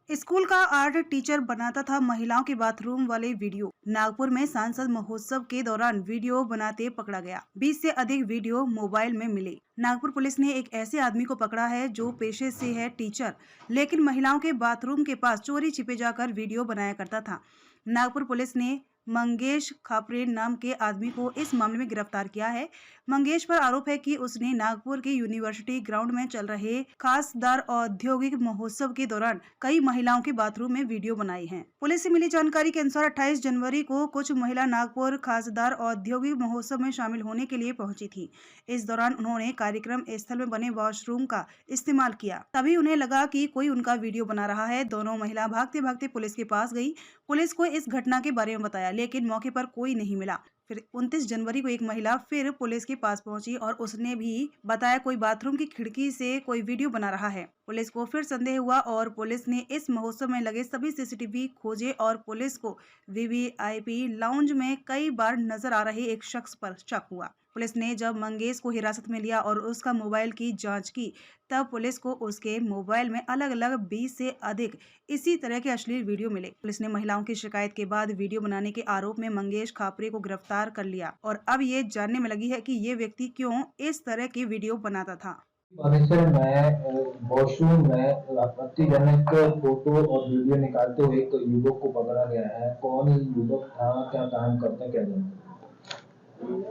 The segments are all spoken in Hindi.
स्कूल का आर्ट टीचर बनाता था महिलाओं के बाथरूम वाले वीडियो। नागपुर में सांसद महोत्सव के दौरान वीडियो बनाते पकड़ा गया। 20 से अधिक वीडियो मोबाइल में मिले। नागपुर पुलिस ने एक ऐसे आदमी को पकड़ा है जो पेशे से है टीचर, लेकिन महिलाओं के बाथरूम के पास चोरी छिपे जाकर वीडियो बनाया करता था। नागपुर पुलिस ने मंगेश खापरे नाम के आदमी को इस मामले में गिरफ्तार किया है। मंगेश पर आरोप है कि उसने नागपुर के यूनिवर्सिटी ग्राउंड में चल रहे खासदार औद्योगिक महोत्सव के दौरान कई महिलाओं के बाथरूम में वीडियो बनाई हैं। पुलिस से मिली जानकारी के अनुसार 28 जनवरी को कुछ महिला नागपुर खासदार औद्योगिक महोत्सव में शामिल होने के लिए पहुंची थी। इस दौरान उन्होंने कार्यक्रम स्थल में बने वॉशरूम का इस्तेमाल किया। तभी उन्हें लगा कि कोई उनका वीडियो बना रहा है। दोनों महिला भागते भागते पुलिस के पास गई। पुलिस को इस घटना के बारे में बताया, लेकिन मौके पर कोई नहीं मिला। फिर 29 जनवरी को एक महिला फिर पुलिस के पास पहुंची और उसने भी बताया कोई बाथरूम की खिड़की से कोई वीडियो बना रहा है। पुलिस को फिर संदेह हुआ और पुलिस ने इस महोत्सव में लगे सभी सीसीटीवी खोजे और पुलिस को वीवीआईपी लाउंज में कई बार नजर आ रहे एक शख्स पर शक हुआ। पुलिस ने जब मंगेश को हिरासत में लिया और उसका मोबाइल की जांच की, तब पुलिस को उसके मोबाइल में अलग अलग 20 से अधिक इसी तरह के अश्लील वीडियो मिले। पुलिस ने महिलाओं की शिकायत के बाद वीडियो बनाने के आरोप में मंगेश खापरे को गिरफ्तार कर लिया और अब ये जानने में लगी है कि ये व्यक्ति क्यों इस तरह की वीडियो बनाता था। परिसर में वॉशरूम में आपत्तिजनक फोटो और वीडियो निकालते हुए एक युवक को पकड़ा गया है। कौन ये युवक था, क्या काम करता, क्या जानते?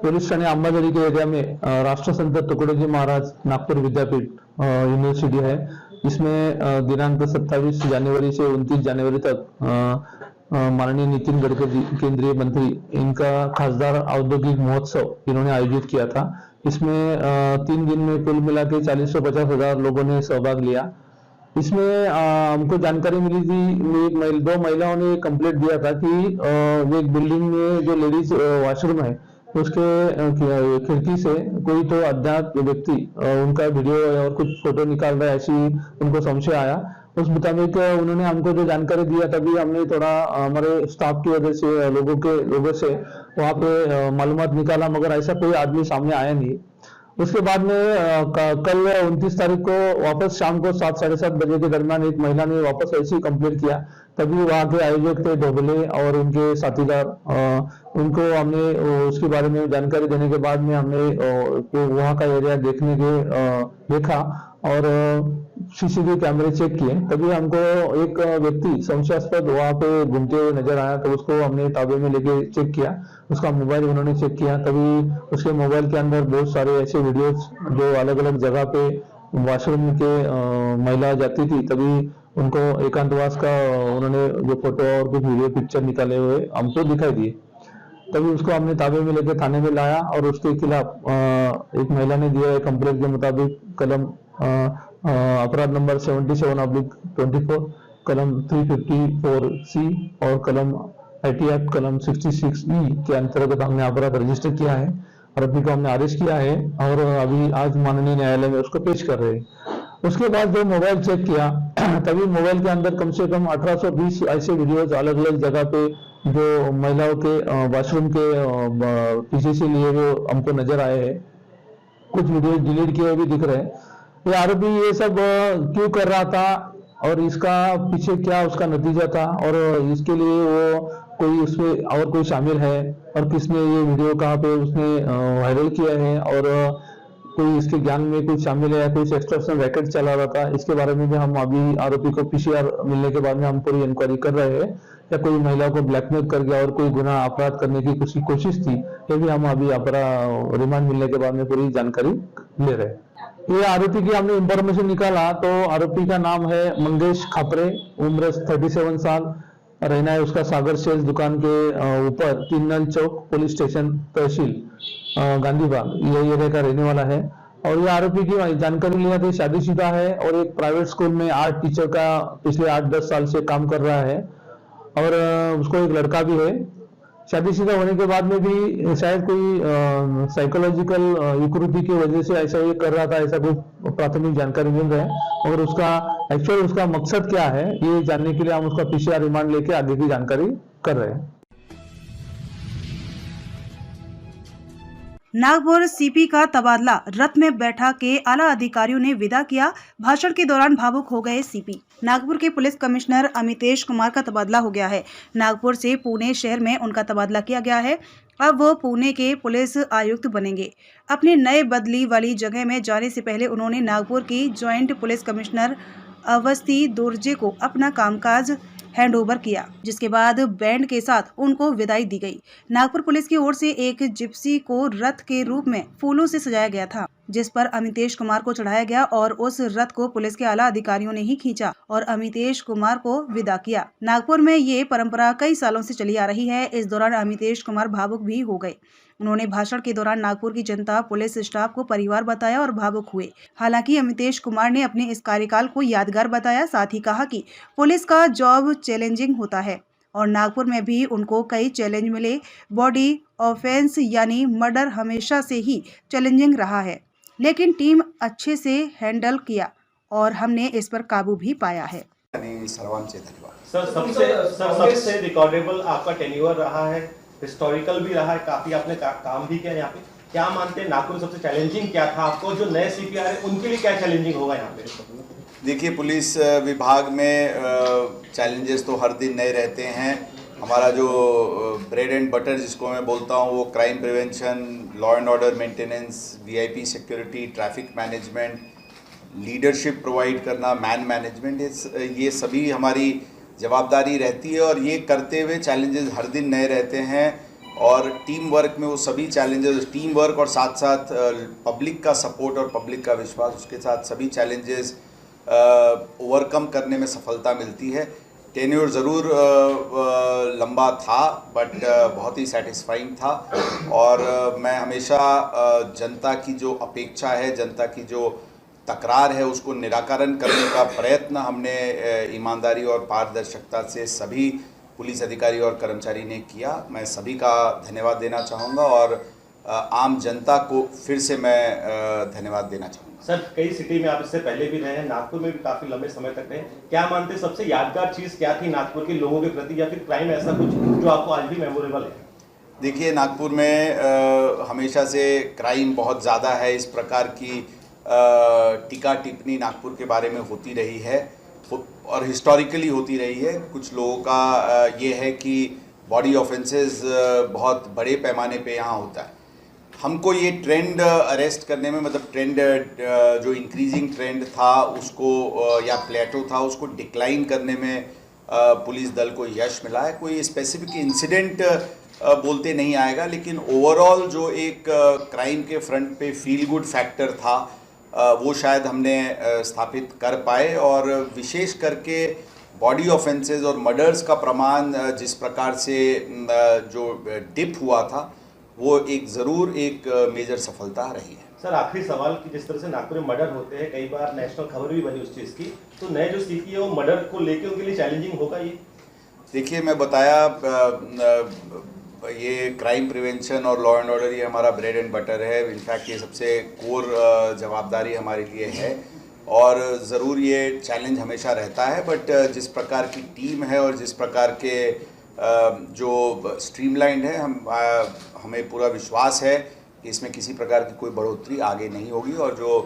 पुलिस ठाणे अंबाझरी के एरिया में राष्ट्रसंत तुकडोजी महाराज नागपुर विद्यापीठ यूनिवर्सिटी है। इसमें दिनांक 27 जनवरी से 29 जनवरी तक माननीय नितिन गडकरी केंद्रीय मंत्री इनका खासदार औद्योगिक महोत्सव इन्होंने आयोजित किया था। इसमें 3 दिन में कुल मिला के 40 से 50 हजार लोगों ने सहभाग लिया। इसमें हमको जानकारी मिली थी, 2 महिलाओं ने कंप्लेंट दिया था कि एक बिल्डिंग में जो लेडीज वॉशरूम है उसके खिड़की से कोई तो अज्ञात व्यक्ति उनका वीडियो और कुछ फोटो निकाल रहा है, ऐसी उनको संशय आया। उस मुताबिक उन्होंने हमको जो जानकारी दिया, तभी हमने थोड़ा हमारे स्टाफ की वजह से लोगों से वहां पे मालूमात निकाला, मगर ऐसा कोई आदमी सामने आया नहीं। उसके बाद में कल 29 तारीख को वापस शाम को 7 साढ़े 7 बजे के दरमियान एक महिला ने वापस ऐसी कंप्लेंट किया। तभी वहां के आयोजक थे ढोबले और उनके साथीदार, उनको हमने उसके बारे में जानकारी देने के बाद में हमने वहां का एरिया देखा और सीसीटीवी कैमरे चेक किए। तभी हमको एक व्यक्ति संशयास्पद वहां पे घूमते हुए नजर आया, तो उसको हमने ताबे में लेके चेक किया। उसका मोबाइल उन्होंने चेक किया, तभी उसके मोबाइल के अंदर बहुत सारे ऐसे वीडियोस जो अलग अलग जगह पे वॉशरूम के महिला जाती थी, तभी उनको एकांतवास का उन्होंने जो फोटो और कुछ वीडियो पिक्चर निकाले हुए हमको दिखाई दिए। तभी उसको हमने ताबे में लेकर थाने में लाया और उसके खिलाफ एक महिला ने दिया है कंप्लेंट के मुताबिक कलम अपराध नंबर 77/24, कलम 354C और कलम IT एक्ट कलम 66E के अंतर्गत हमने अपराध रजिस्टर किया है। आरोपी को हमने अरेस्ट किया है और अभी आज माननीय न्यायालय में उसको पेश कर रहे हैं। उसके बाद जो मोबाइल चेक किया, तभी मोबाइल के अंदर कम से कम 1820 ऐसे वीडियोज अलग अलग जगह पे जो महिलाओं के वॉशरूम के पीछे से लिए हुए हमको नजर आए हैं। कुछ वीडियो डिलीट किए हुए भी दिख रहे हैं। ये आरोपी ये सब क्यों कर रहा था और इसका पीछे क्या उसका नतीजा था और इसके लिए वो कोई उसमें और कोई शामिल है और किसने ये वीडियो कहाँ पे उसने वायरल किया है और कोई इसके ज्ञान में कुछ शामिल है या कोई एक्सटॉर्शन रैकेट चला रहा था, इसके बारे में भी हम अभी आरोपी को PCR मिलने के बाद में हम पूरी इंक्वायरी कर रहे हैं। या कोई महिला को ब्लैकमेल कर गया और कोई गुनाह अपराध करने की कोशिश थी, ये भी हम अभी रिमांड मिलने के बाद में पूरी जानकारी ले रहे हैं। ये आरोपी की हमने इंफॉर्मेशन निकाला तो आरोपी का नाम है मंगेश खापरे, उम्र 37 साल, रहना है उसका सागर सेल्स दुकान के ऊपर 3 नल चौक, पुलिस स्टेशन, तहसील गांधीबाग, ये एरिया का रहने वाला है। और ये आरोपी की जानकारी लिया तो शादीशुदा है और एक प्राइवेट स्कूल में आर्ट टीचर का पिछले 8-10 साल से काम कर रहा है और उसको एक लड़का भी है। शादीशुदा होने के बाद में भी शायद कोई साइकोलॉजिकल विकृति की वजह से ऐसा ये कर रहा था, ऐसा कुछ प्राथमिक जानकारी मिल रहा है। और उसका मकसद क्या है ये जानने के लिए हम उसका PCR रिमांड लेके आगे की जानकारी कर रहे हैं। नागपुर सीपी का तबादला, रथ में बैठा के आला अधिकारियों ने विदा किया। भाषण के दौरान भावुक हो गए सीपी। नागपुर के पुलिस कमिश्नर अमितेश कुमार का तबादला हो गया है। नागपुर से पुणे शहर में उनका तबादला किया गया है। अब वो पुणे के पुलिस आयुक्त बनेंगे। अपने नए बदली वाली जगह में जाने से पहले उन्होंने नागपुर की joint police commissioner Awasthi Dorje को अपना कामकाज हैंडओवर किया, जिसके बाद बैंड के साथ उनको विदाई दी गई। नागपुर पुलिस की ओर से एक जिप्सी को रथ के रूप में फूलों से सजाया गया था, जिस पर अमितेश कुमार को चढ़ाया गया और उस रथ को पुलिस के आला अधिकारियों ने ही खींचा और अमितेश कुमार को विदा किया। नागपुर में ये परंपरा कई सालों से चली आ रही है। इस दौरान अमितेश कुमार भावुक भी हो गए। उन्होंने भाषण के दौरान नागपुर की जनता, पुलिस स्टाफ को परिवार बताया और भावुक हुए। हालांकि अमितेश कुमार ने अपने इस कार्यकाल को यादगार बताया। साथ ही कहा कि पुलिस का जॉब चैलेंजिंग होता है और नागपुर में भी उनको कई चैलेंज मिले। बॉडी ऑफेंस यानी मर्डर हमेशा से ही चैलेंजिंग रहा है, लेकिन टीम अच्छे से हैंडल किया और हमने इस पर काबू भी पाया है। सर्वांचे धन्यवाद। सर सबसे रिकॉर्डेबल आपका टेन्योर रहा है, हिस्टोरिकल भी रहा है, काफी आपने काम भी किया यहाँ पे। क्या मानते हैं नागपुर में सबसे चैलेंजिंग क्या था आपको? जो नए सीपी आ रहे हैं उनके लिए क्या चैलेंजिंग होगा यहाँ पे? देखिए, पुलिस विभाग में चैलेंजेस तो हर दिन नए रहते हैं। हमारा जो ब्रेड एंड बटर जिसको मैं बोलता हूँ वो crime prevention, law and order maintenance, VIP security, traffic management, leadership provide करना, मैन मैनेजमेंट, ये सभी हमारी जवाबदारी रहती है और ये करते हुए चैलेंजेस हर दिन नए रहते हैं। और टीम वर्क में वो सभी चैलेंजेस, टीम वर्क और साथ साथ पब्लिक का सपोर्ट और पब्लिक का विश्वास, उसके साथ सभी चैलेंजेस ओवरकम करने में सफलता मिलती है। टेन्योर ज़रूर लंबा था बट बहुत ही सेटिस्फाइंग था और मैं हमेशा जनता की जो अपेक्षा है, जनता की जो तकरार है, उसको निराकरण करने का प्रयत्न हमने ईमानदारी और पारदर्शिता से सभी पुलिस अधिकारी और कर्मचारी ने किया। मैं सभी का धन्यवाद देना चाहूँगा और आम जनता को फिर से मैं धन्यवाद देना चाहूँगा। सर, कई सिटी में आप इससे पहले भी रहे हैं, नागपुर में भी काफी लंबे समय तक रहे। क्या मानते हैं सबसे यादगार चीज़ क्या थी नागपुर के लोगों के प्रति, या फिर क्राइम ऐसा कुछ जो आपको आज भी मेमोरेबल है? देखिए, नागपुर में हमेशा से क्राइम बहुत ज़्यादा है। इस प्रकार की टीका टिप्पणी नागपुर के बारे में होती रही है और हिस्टोरिकली होती रही है। कुछ लोगों का ये है कि बॉडी ऑफेंसेस बहुत बड़े पैमाने पे यहाँ होता है। हमको ये ट्रेंड अरेस्ट करने में, मतलब ट्रेंड जो इंक्रीजिंग ट्रेंड था उसको या प्लेटो था उसको डिक्लाइन करने में पुलिस दल को यश मिला है। कोई स्पेसिफिक इंसिडेंट बोलते नहीं आएगा, लेकिन ओवरऑल जो एक क्राइम के फ्रंट पे फील गुड फैक्टर था वो शायद हमने स्थापित कर पाए और विशेष करके बॉडी ऑफेंसेस और मर्डर्स का प्रमाण जिस प्रकार से जो डिप हुआ था वो ज़रूर एक मेजर सफलता रही है। सर, आखिरी सवाल कि जिस तरह से नागपुर में मर्डर होते हैं, कई बार नेशनल खबर भी बनी उस चीज़ की, तो नए जो सीपी है वो मर्डर को लेके उनके लिए चैलेंजिंग होगा ये? देखिए, मैं बताया ये क्राइम प्रिवेंशन और लॉ एंड ऑर्डर ये हमारा ब्रेड एंड बटर है। इनफैक्ट ये सबसे कोर जवाबदारी हमारे लिए है और ज़रूर ये चैलेंज हमेशा रहता है। बट जिस प्रकार की टीम है और जिस प्रकार के जो स्ट्रीमलाइंड है, हमें पूरा विश्वास है कि इसमें किसी प्रकार की कोई बढ़ोतरी आगे नहीं होगी और जो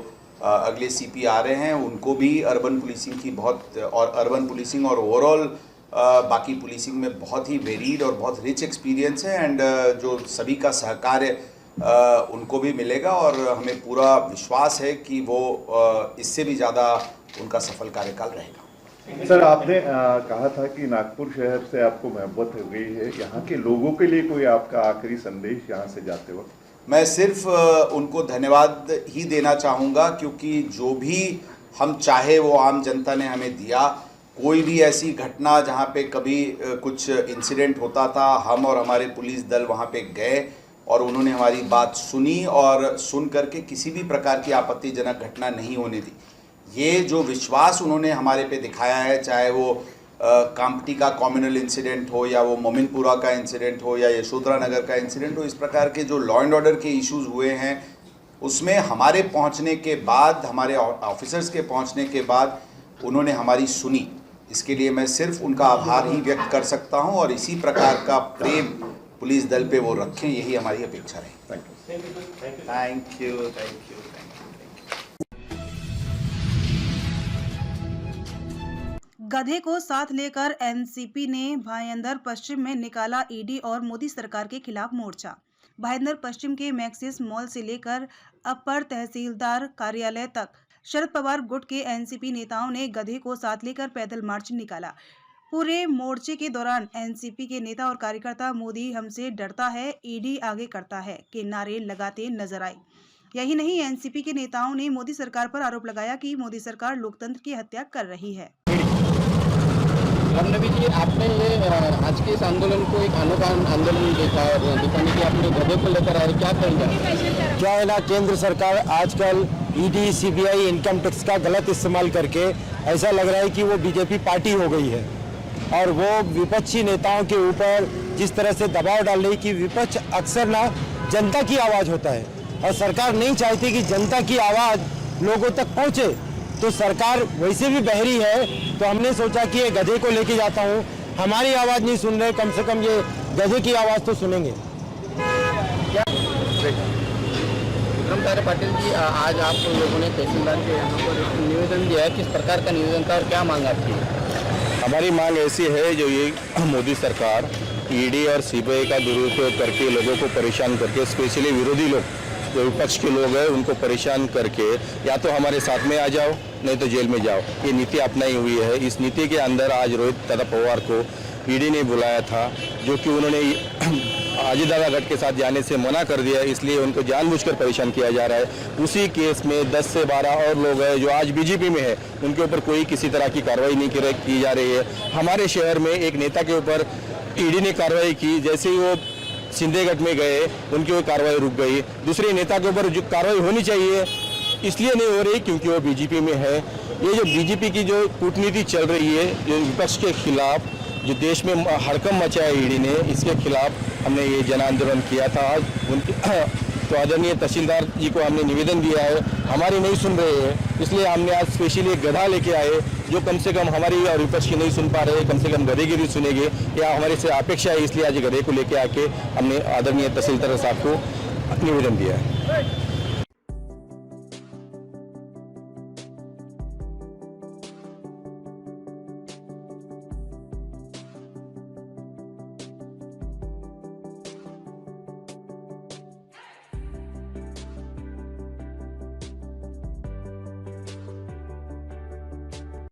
अगले सीपी आ रहे हैं उनको भी अर्बन पुलिसिंग की अर्बन पुलिसिंग और ओवरऑल बाकी पुलिसिंग में बहुत ही वेरीड और बहुत रिच एक्सपीरियंस है एंड जो सभी का सहकार्य उनको भी मिलेगा और हमें पूरा विश्वास है कि वो इससे भी ज़्यादा उनका सफल कार्यकाल रहेगा। सर, आपने कहा था कि नागपुर शहर से आपको मोहब्बत हो गई है। यहाँ के लोगों के लिए कोई आपका आखिरी संदेश यहाँ से जाते वक्त? मैं सिर्फ उनको धन्यवाद ही देना चाहूँगा क्योंकि जो भी हम चाहे वो आम जनता ने हमें दिया। कोई भी ऐसी घटना जहाँ पे कभी कुछ इंसिडेंट होता था, हम और हमारे पुलिस दल वहाँ पे गए और उन्होंने हमारी बात सुनी और सुन करके किसी भी प्रकार की आपत्तिजनक घटना नहीं होने दी। ये जो विश्वास उन्होंने हमारे पे दिखाया है, चाहे वो कामटी का कम्युनल इंसिडेंट हो या वो मोमिनपुरा का इंसिडेंट हो या यशोधरा नगर का इंसिडेंट हो, इस प्रकार के जो लॉ एंड ऑर्डर के इश्यूज़ हुए हैं उसमें हमारे पहुंचने के बाद, हमारे ऑफिसर्स के पहुंचने के बाद उन्होंने हमारी सुनी। इसके लिए मैं सिर्फ उनका आभार ही व्यक्त कर सकता हूं और इसी प्रकार का प्रेम पुलिस दल पे वो रखें, यही हमारी अपेक्षा रही। Thank you. Thank you sir, thank you. Thank you, thank you, thank you. गधे को साथ लेकर एनसीपी ने भाईंदर पश्चिम में निकाला ईडी और मोदी सरकार के खिलाफ मोर्चा। भाईंदर पश्चिम के मैक्सिस मॉल से लेकर अपर तहसीलदार कार्यालय तक शरद पवार गुट के एनसीपी नेताओं ने गधे को साथ लेकर पैदल मार्च निकाला। पूरे मोर्चे के दौरान एनसीपी के नेता और कार्यकर्ता मोदी हमसे डरता है, ईडी आगे करता है के नारे लगाते नजर आए। यही नहीं, एनसीपी के नेताओं ने मोदी सरकार पर आरोप लगाया कि मोदी सरकार लोकतंत्र की हत्या कर रही है। रामनवी जी, आपने ये आज के इस आंदोलन को एक अनोखा आंदोलन देखा और दिखाने के अपने गधे को लेकर आए, क्या कहेंगे? क्या है ना, केंद्र सरकार आजकल ईडी, सीबीआई, इनकम टैक्स का गलत इस्तेमाल करके ऐसा लग रहा है कि वो बीजेपी पार्टी हो गई है और वो विपक्षी नेताओं के ऊपर जिस तरह से दबाव डाल रही कि विपक्ष अक्सर ना जनता की आवाज़ होता है और सरकार नहीं चाहती कि जनता की आवाज़ लोगों तक पहुँचे, तो सरकार वैसे भी बहरी है। तो हमने सोचा कि ये गधे को लेके जाता हूँ, हमारी आवाज़ नहीं सुन रहे, कम से कम ये गधे की आवाज़ तो सुनेंगे। विक्रम तारे पाटिल जी, आज आप लोगों ने तहसीलदार के यहाँ पर एक निवेदन दिया है, किस प्रकार का निवेदन था और क्या मांग आपकी? हमारी मांग ऐसी है, जो ये मोदी सरकार ईडी और सीबीआई का दुरुपयोग करके लोगों को परेशान करके, स्पेशली विरोधी लोग जो विपक्ष के लोग हैं उनको परेशान करके या तो हमारे साथ में आ जाओ नहीं तो जेल में जाओ, ये नीति अपनाई हुई है। इस नीति के अंदर आज रोहित दादा पवार को ईडी ने बुलाया था, जो कि उन्होंने अजय दादा गट के साथ जाने से मना कर दिया, इसलिए उनको जानबूझकर परेशान किया जा रहा है। उसी केस में 10 से 12 और लोग हैं जो आज बीजेपी में है, उनके ऊपर कोई किसी तरह की कार्रवाई नहीं की जा रही है। हमारे शहर में एक नेता के ऊपर ईडी ने कार्रवाई की, जैसे ही वो सिंधेगढ़ में गए उनकी वो कार्रवाई रुक गई। दूसरे नेता के ऊपर जो कार्रवाई होनी चाहिए इसलिए नहीं हो रही क्योंकि वो बीजेपी में है। ये जो बीजेपी की जो कूटनीति चल रही है, जो विपक्ष के खिलाफ, जो देश में हड़कंप मचाया ईडी ने, इसके खिलाफ हमने ये जन आंदोलन किया था। आज उनके तो आदरणीय तहसीलदार जी को हमने निवेदन दिया है, हमारी नहीं सुन रहे हैं, इसलिए हमने आज स्पेशली एक गधा लेके आए जो कम से कम हमारी और विपक्ष की नहीं सुन पा रहे, कम से कम गधे की भी सुनेंगे, या हमारे से अपेक्षा है, इसलिए आज गधे को लेके आके हमने आदरणीय तहसीलदार साहब को निवेदन दिया है।